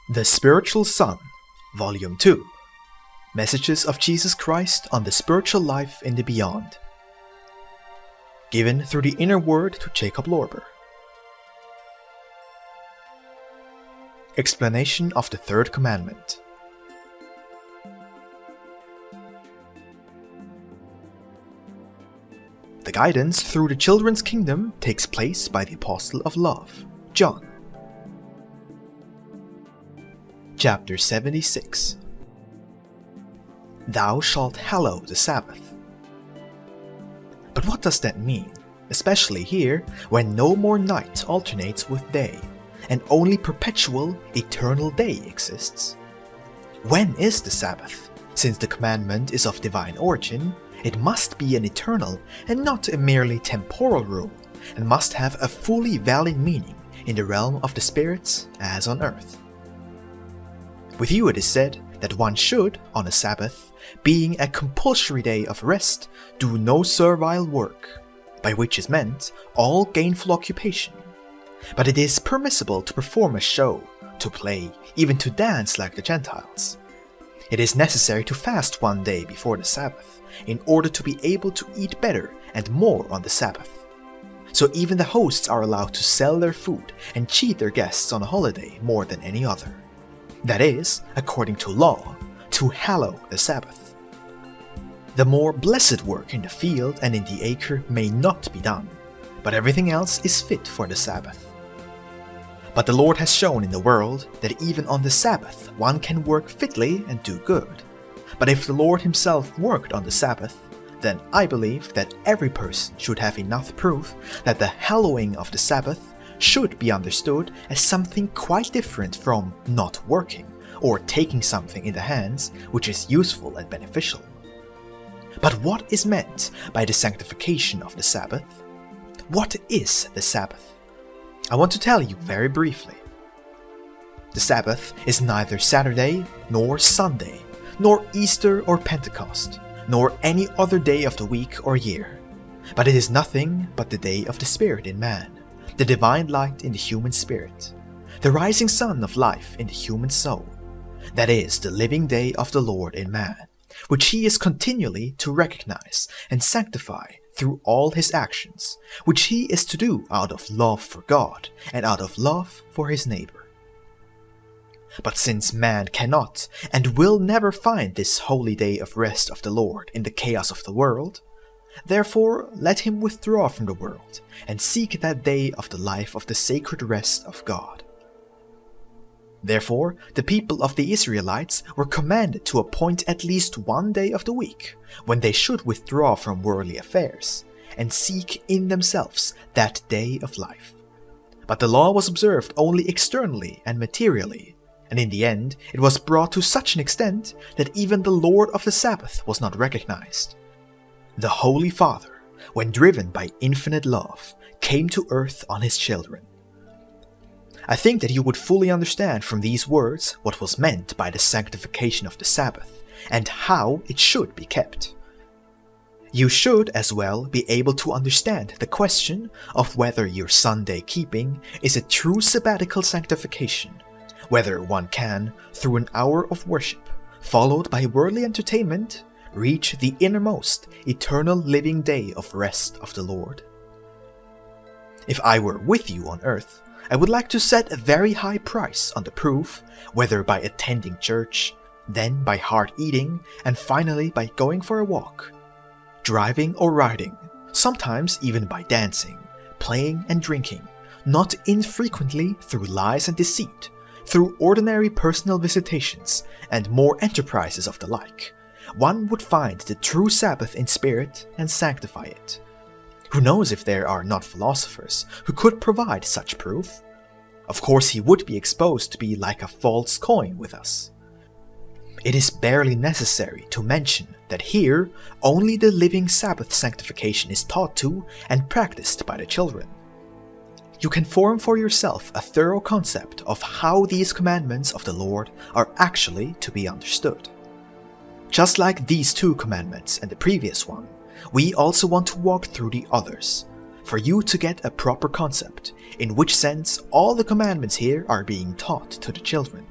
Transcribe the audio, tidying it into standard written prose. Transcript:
The Spiritual Son, Volume 2. Messages of Jesus Christ on the Spiritual Life in the Beyond. Given through the Inner Word to Jakob Lorber. Explanation of the Third Commandment. The guidance through the children's kingdom takes place by the Apostle of Love, John. Chapter 76. Thou shalt hallow the Sabbath. But what does that mean, especially here, when no more night alternates with day, and only perpetual, eternal day exists? When is the Sabbath? Since the commandment is of divine origin, it must be an eternal and not a merely temporal rule, and must have a fully valid meaning in the realm of the spirits as on earth. With you it is said that one should, on a Sabbath, being a compulsory day of rest, do no servile work, by which is meant all gainful occupation. But it is permissible to perform a show, to play, even to dance like the Gentiles. It is necessary to fast one day before the Sabbath, in order to be able to eat better and more on the Sabbath. So even the hosts are allowed to sell their food and cheat their guests on a holiday more than any other. That is, according to law, to hallow the Sabbath. The more blessed work in the field and in the acre may not be done, but everything else is fit for the Sabbath. But the Lord has shown in the world that even on the Sabbath one can work fitly and do good. But if the Lord himself worked on the Sabbath, then I believe that every person should have enough proof that the hallowing of the Sabbath should be understood as something quite different from not working, or taking something in the hands which is useful and beneficial. But what is meant by the sanctification of the Sabbath? What is the Sabbath? I want to tell you very briefly. The Sabbath is neither Saturday nor Sunday, nor Easter or Pentecost, nor any other day of the week or year, but it is nothing but the day of the Spirit in man, the divine light in the human spirit, the rising sun of life in the human soul, that is, the living day of the Lord in man, which he is continually to recognize and sanctify through all his actions, which he is to do out of love for God and out of love for his neighbor. But since man cannot and will never find this holy day of rest of the Lord in the chaos of the world, therefore let him withdraw from the world and seek that day of the life of the sacred rest of God. Therefore, the people of the Israelites were commanded to appoint at least one day of the week when they should withdraw from worldly affairs and seek in themselves that day of life. But the law was observed only externally and materially, and in the end it was brought to such an extent that even the Lord of the Sabbath was not recognized. The Holy Father, when driven by infinite love, came to earth on his children. I think that you would fully understand from these words what was meant by the sanctification of the Sabbath and how it should be kept. You should as well be able to understand the question of whether your Sunday keeping is a true sabbatical sanctification, whether one can, through an hour of worship, followed by worldly entertainment, reach the innermost, eternal living day of rest of the Lord. If I were with you on earth, I would like to set a very high price on the proof, whether by attending church, then by hard eating, and finally by going for a walk, driving or riding, sometimes even by dancing, playing and drinking, not infrequently through lies and deceit, through ordinary personal visitations and more enterprises of the like. One would find the true Sabbath in spirit and sanctify it. Who knows if there are not philosophers who could provide such proof? Of course he would be exposed to be like a false coin with us. It is barely necessary to mention that here only the living Sabbath sanctification is taught to and practiced by the children. You can form for yourself a thorough concept of how these commandments of the Lord are actually to be understood. Just like these two commandments and the previous one, we also want to walk through the others, for you to get a proper concept in which sense all the commandments here are being taught to the children.